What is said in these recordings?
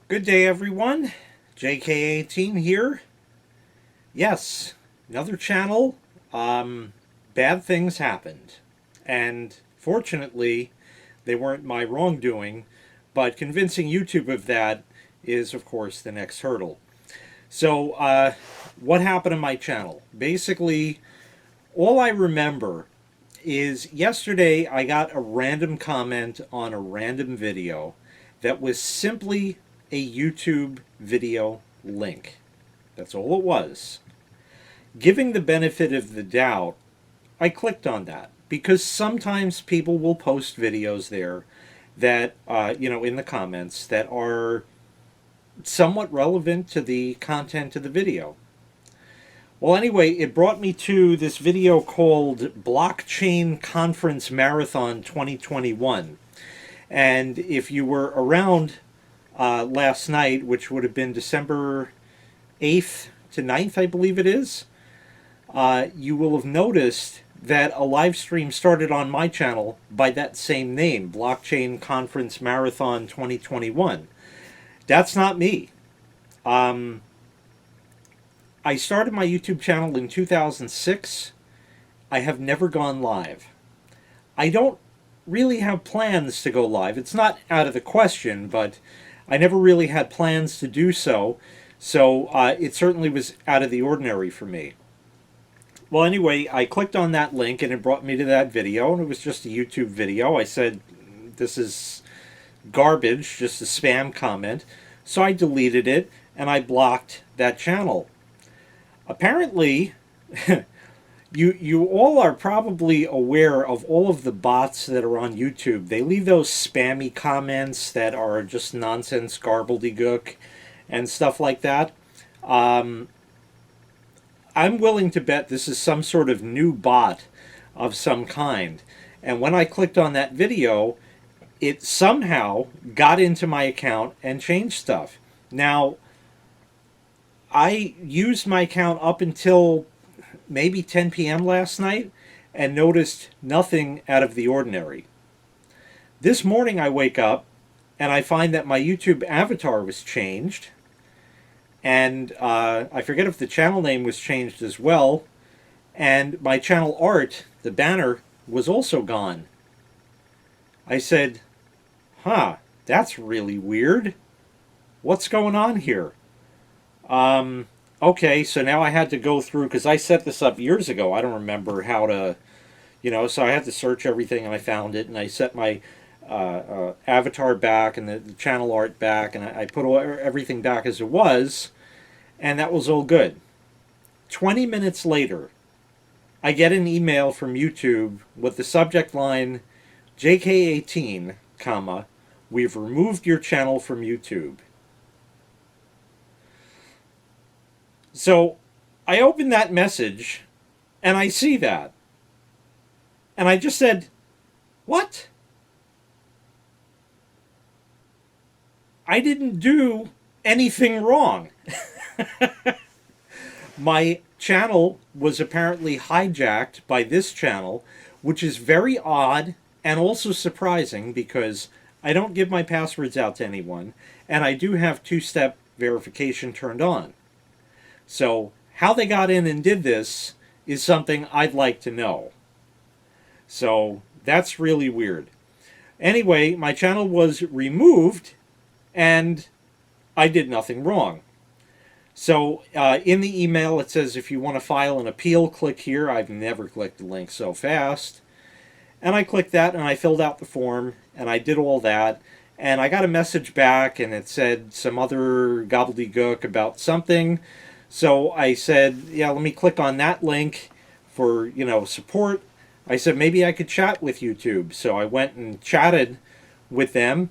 Good day, everyone. JK18 here. Yes, another channel. Bad things happened. And fortunately, they weren't my wrongdoing, but convincing YouTube of that is, of course, the next hurdle. So, what happened to my channel? Basically, all I remember is yesterday I got a random comment on a random video that was simply a YouTube video link. That's all it was. Giving the benefit of the doubt, I clicked on that because sometimes people will post videos there that, in the comments that are somewhat relevant to the content of the video. Well, anyway, it brought me to this video called Blockchain Conference Marathon 2021. And if you were around last night, which would have been December 8th to 9th, I believe it is, you will have noticed that a live stream started on my channel by that same name, Blockchain Conference Marathon 2021. That's not me. I started my YouTube channel in 2006. I have never gone live. I don't really have plans to go live. It's not out of the question, but I never really had plans to do so. So it certainly was out of the ordinary for me. Well, anyway, I clicked on that link and it brought me to that video, and it was just a YouTube video. I said, this is garbage, just a spam comment. So I deleted it and I blocked that channel. Apparently, you all are probably aware of all of the bots that are on YouTube. They leave those spammy comments that are just nonsense, garbledygook, and stuff like that. I'm willing to bet this is some sort of new bot of some kind. And when I clicked on that video, it somehow got into my account and changed stuff. Now, I used my account up until maybe 10 p.m. last night and noticed nothing out of the ordinary. This morning I wake up and I find that my YouTube avatar was changed, and I forget if the channel name was changed as well, and my channel art, the banner, was also gone. I said, that's really weird. What's going on here? Okay, so now I had to go through, because I set this up years ago. I don't remember how to, so I had to search everything, and I found it, and I set my avatar back and the channel art back, and I put everything back as it was, and that was all good. 20 minutes later, I get an email from YouTube with the subject line, JK18, comma, we've removed your channel from YouTube. So I opened that message and I see that. And I just said, what? I didn't do anything wrong. My channel was apparently hijacked by this channel, which is very odd and also surprising because I don't give my passwords out to anyone, and I do have two-step verification turned on. So how they got in and did this is something I'd like to know. So that's really weird. Anyway, my channel was removed and I did nothing wrong. So in the email it says if you want to file an appeal, click here. I've never clicked the link so fast. And I clicked that and I filled out the form and I did all that. And I got a message back and it said some other gobbledygook about something. So I said, yeah, let me click on that link for, support. I said, maybe I could chat with YouTube. So I went and chatted with them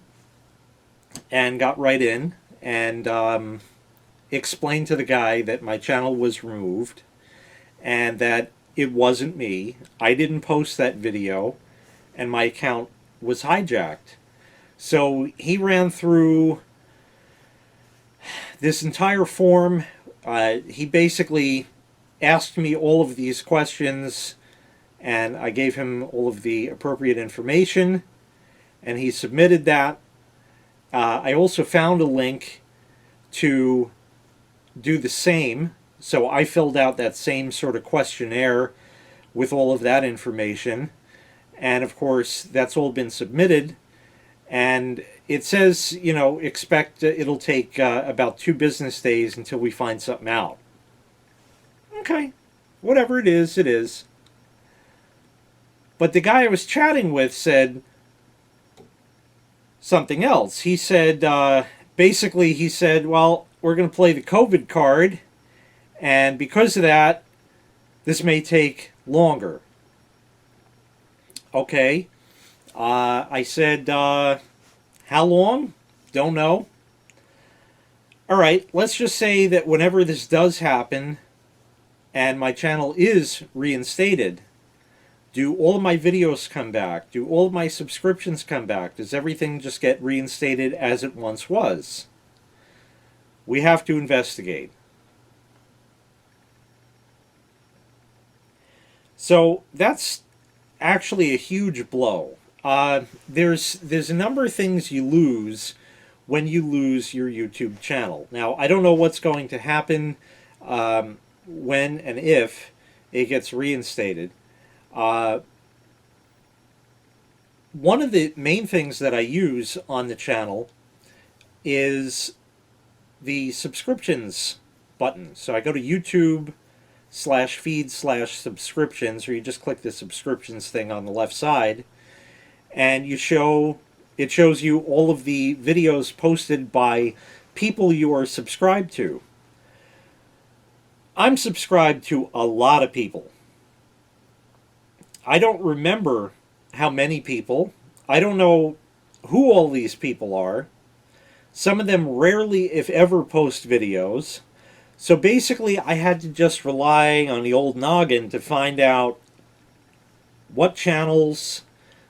and got right in and explained to the guy that my channel was removed and that it wasn't me. I didn't post that video and my account was hijacked. So he ran through this entire form. He basically asked me all of these questions and I gave him all of the appropriate information and he submitted that. I also found a link to do the same. So I filled out that same sort of questionnaire with all of that information. And of course, that's all been submitted. And it says, you know, expect it'll take about 2 business days until we find something out. Okay, whatever it is, it is. But the guy I was chatting with said something else. He said, basically, he said, well, we're going to play the COVID card, and because of that, this may take longer. Okay. I said, how long? Don't know. All right, let's just say that whenever this does happen and my channel is reinstated, do all of my videos come back? Do all of my subscriptions come back? Does everything just get reinstated as it once was? We have to investigate. So that's actually a huge blow. There's a number of things you lose when you lose your YouTube channel. Now, I don't know what's going to happen when and if it gets reinstated. One of the main things that I use on the channel is the subscriptions button. So I go to YouTube/feed/subscriptions, or you just click the subscriptions thing on the left side, and it shows you all of the videos posted by people you are subscribed to. I'm subscribed to a lot of people. I don't remember how many people. I don't know who all these people are. Some of them rarely, if ever, post videos. So basically, I had to just rely on the old noggin to find out what channels.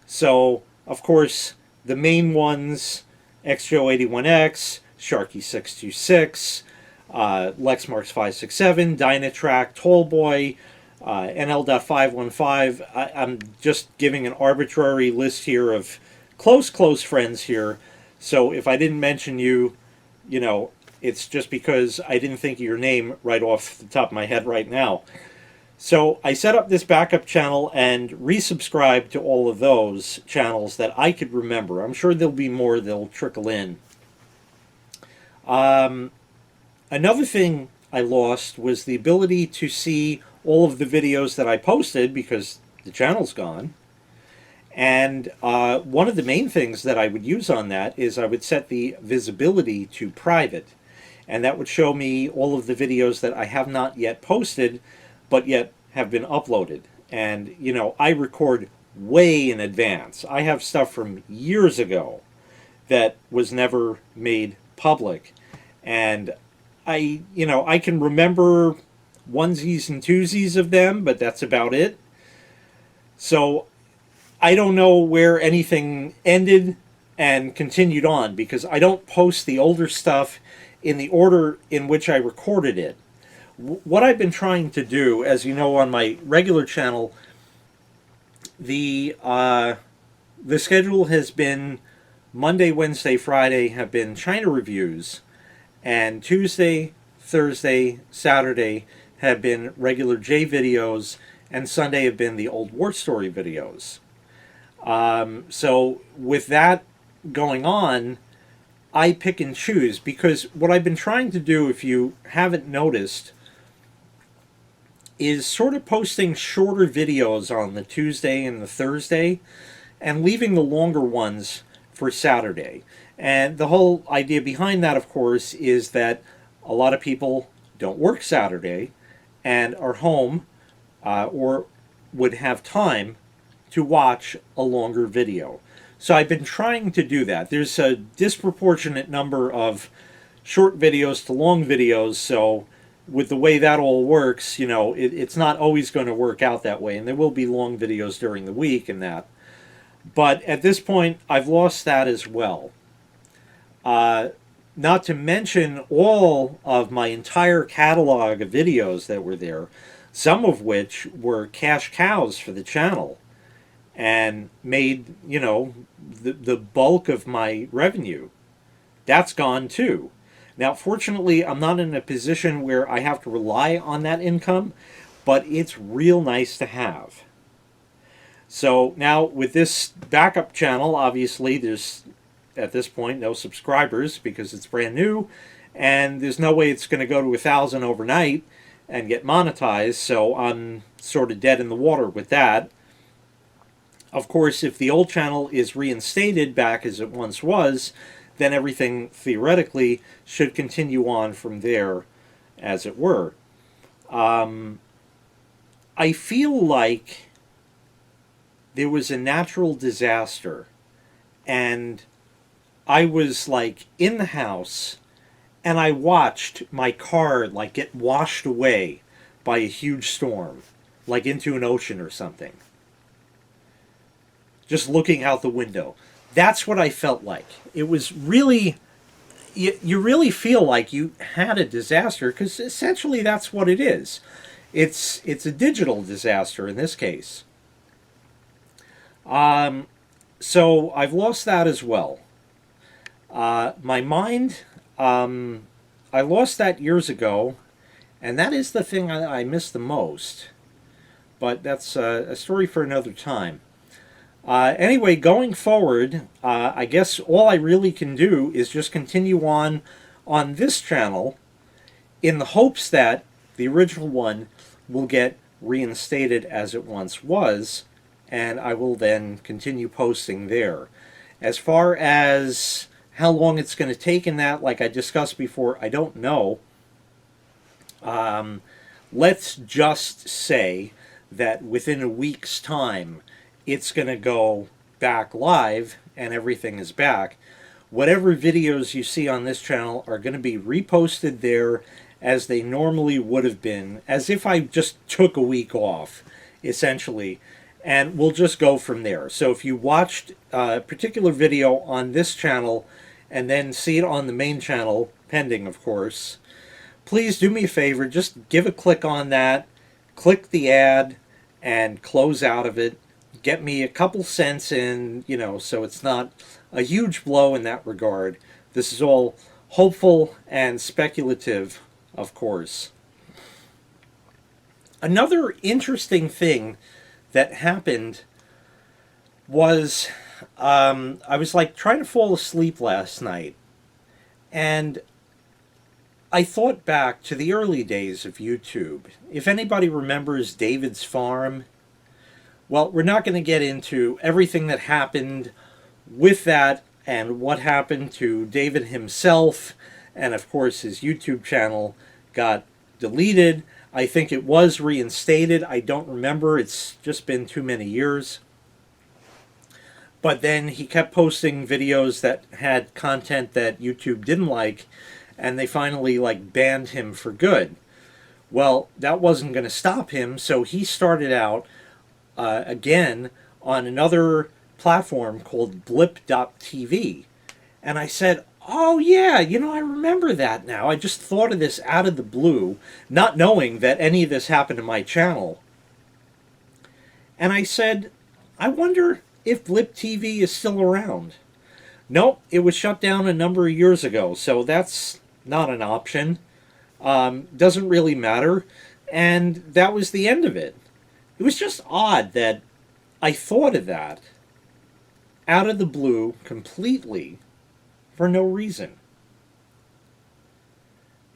So, of course, the main ones, XJaykay18, Sharky626, LexMarks567, Dynatrack, Tallboy, NL.515. I'm just giving an arbitrary list here of close friends here. So if I didn't mention you, you know, it's just because I didn't think of your name right off the top of my head right now. So I set up this backup channel and resubscribed to all of those channels that I could remember. I'm sure there'll be more that'll trickle in. Another thing I lost was the ability to see all of the videos that I posted because the channel's gone. And one of the main things that I would use on that is I would set the visibility to private. And that would show me all of the videos that I have not yet posted, but yet have been uploaded. And, you know, I record way in advance. I have stuff from years ago that was never made public. And I can remember onesies and twosies of them, but that's about it. So I don't know where anything ended and continued on, because I don't post the older stuff in the order in which I recorded it. What I've been trying to do, as you know, on my regular channel, the schedule has been Monday, Wednesday, Friday have been China reviews, and Tuesday, Thursday, Saturday have been regular J videos, and Sunday have been the old war story videos. So with that going on, I pick and choose, because what I've been trying to do, if you haven't noticed, is sort of posting shorter videos on the Tuesday and the Thursday and leaving the longer ones for Saturday. And the whole idea behind that, of course, is that a lot of people don't work Saturday and are home or would have time to watch a longer video. So I've been trying to do that. There's a disproportionate number of short videos to long videos, so with the way that all works, you know, it's not always going to work out that way, and there will be long videos during the week and that. But at this point, I've lost that as well. Not to mention all of my entire catalog of videos that were there, some of which were cash cows for the channel and made, you know, the bulk of my revenue. That's gone too. Now, fortunately, I'm not in a position where I have to rely on that income, but it's real nice to have. So now with this backup channel, obviously there's at this point no subscribers because it's brand new, and there's no way it's going to go to 1,000 overnight and get monetized, so I'm sort of dead in the water with that. Of course, if the old channel is reinstated back as it once was, then everything theoretically should continue on from there, as it were. I feel like there was a natural disaster, and I was like in the house, and I watched my car like get washed away by a huge storm, like into an ocean or something. Just looking out the window. That's what I felt like. It was really, you really feel like you had a disaster, because essentially that's what it is. It's a digital disaster in this case. So I've lost that as well. My mind, I lost that years ago, and that is the thing I miss the most. But that's a story for another time. Anyway, going forward, I guess all I really can do is just continue on this channel in the hopes that the original one will get reinstated as it once was, and I will then continue posting there. As far as how long it's going to take in that, like I discussed before, I don't know. Let's just say that within a week's time, it's going to go back live and everything is back. Whatever videos you see on this channel are going to be reposted there as they normally would have been, as if I just took a week off, essentially, and we'll just go from there. So if you watched a particular video on this channel and then see it on the main channel, pending of course, please do me a favor, just give a click on that, click the ad, and close out of it. Get me a couple cents in, you know, so it's not a huge blow in that regard. This is all hopeful and speculative, of course. Another interesting thing that happened was I was like trying to fall asleep last night, and I thought back to the early days of YouTube. If anybody remembers David's Farm, well, we're not going to get into everything that happened with that and what happened to David himself, and of course his YouTube channel got deleted. I think it was reinstated. I don't remember. It's just been too many years. But then he kept posting videos that had content that YouTube didn't like, and they finally like banned him for good. Well, that wasn't going to stop him, so he started out again on another platform called blip.tv. And I said, oh yeah, you know, I remember that now. I just thought of this out of the blue, not knowing that any of this happened to my channel. And I said, I wonder if LipTV is still around. Nope, it was shut down a number of years ago, so that's not an option. Doesn't really matter. And that was the end of it. It was just odd that I thought of that out of the blue completely for no reason.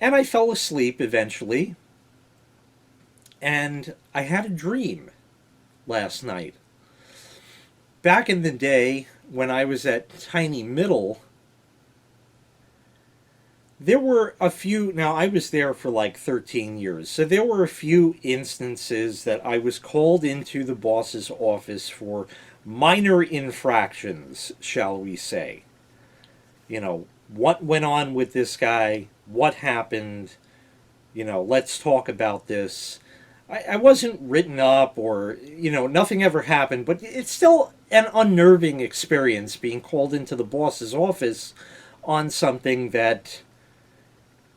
And I fell asleep eventually, and I had a dream last night. Back in the day when I was at Tiny Middle, there were a few, now I was there for like 13 years, so there were a few instances that I was called into the boss's office for minor infractions, shall we say. You know, what went on with this guy, what happened, you know, let's talk about this. I wasn't written up or, you know, nothing ever happened, but it's still an unnerving experience being called into the boss's office on something that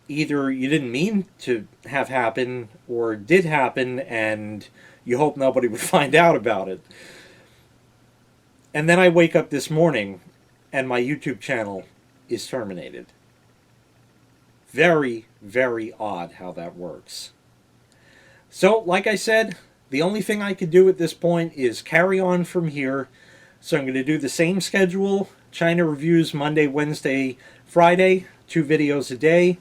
either you didn't mean to have happen or did happen and you hope nobody would find out about it. And then I wake up this morning and my YouTube channel is terminated. very, very odd how that works. So, like I said, the only thing I could do at this point is carry on from here. So I'm going to do the same schedule. China reviews Monday, Wednesday, Friday, 2 videos a day.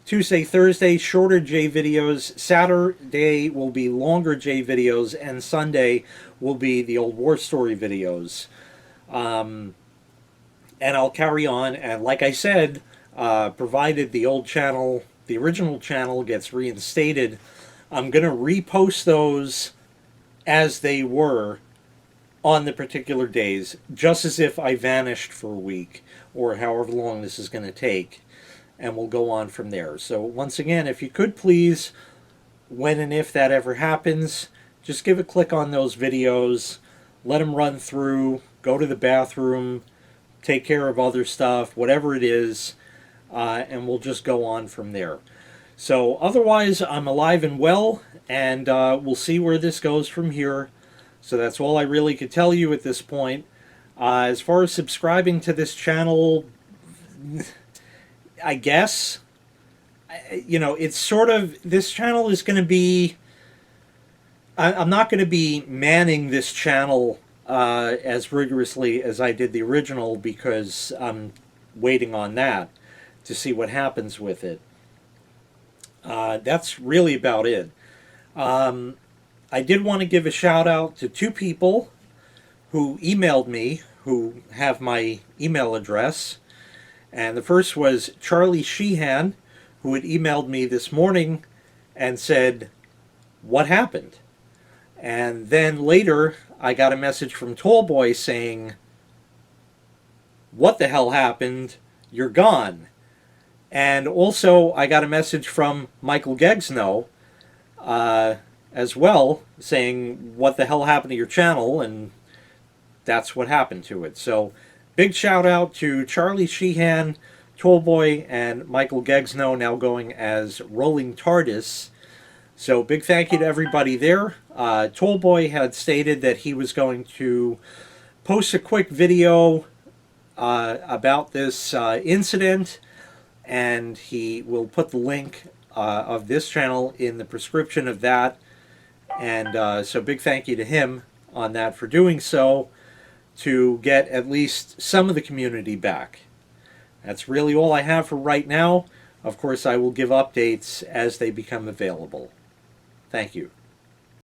Tuesday, Thursday, shorter J videos. Saturday will be longer J videos. And Sunday will be the old war story videos. And I'll carry on. And like I said, provided the old channel, the original channel, gets reinstated, I'm going to repost those as they were on the particular days, just as if I vanished for a week or however long this is going to take, and we'll go on from there. So once again, if you could please, when and if that ever happens, just give a click on those videos, let them run through, go to the bathroom, take care of other stuff, whatever it is, and we'll just go on from there. So otherwise, I'm alive and well, and we'll see where this goes from here. So that's all I really could tell you at this point. As far as subscribing to this channel, I guess, you know, it's sort of, this channel is going to be, I'm not going to be manning this channel as rigorously as I did the original, because I'm waiting on that to see what happens with it. That's really about it. I did want to give a shout out to 2 people who emailed me, who have my email address. And the first was Charlie Sheehan, who had emailed me this morning and said, "What happened?" And then later I got a message from Tallboy saying, "What the hell happened? You're gone." And also I got a message from Michael Gegsno as well, saying, "What the hell happened to your channel?" And that's what happened to it. So big shout out to Charlie Sheehan, Tallboy, and Michael Gegsno, now going as Rolling TARDIS. So big thank you to everybody there. Tallboy had stated that he was going to post a quick video about this incident, and he will put the link of this channel in the description of that. And so big thank you to him on that for doing so, to get at least some of the community back. That's really all I have for right now. Of course, I will give updates as they become available. Thank you.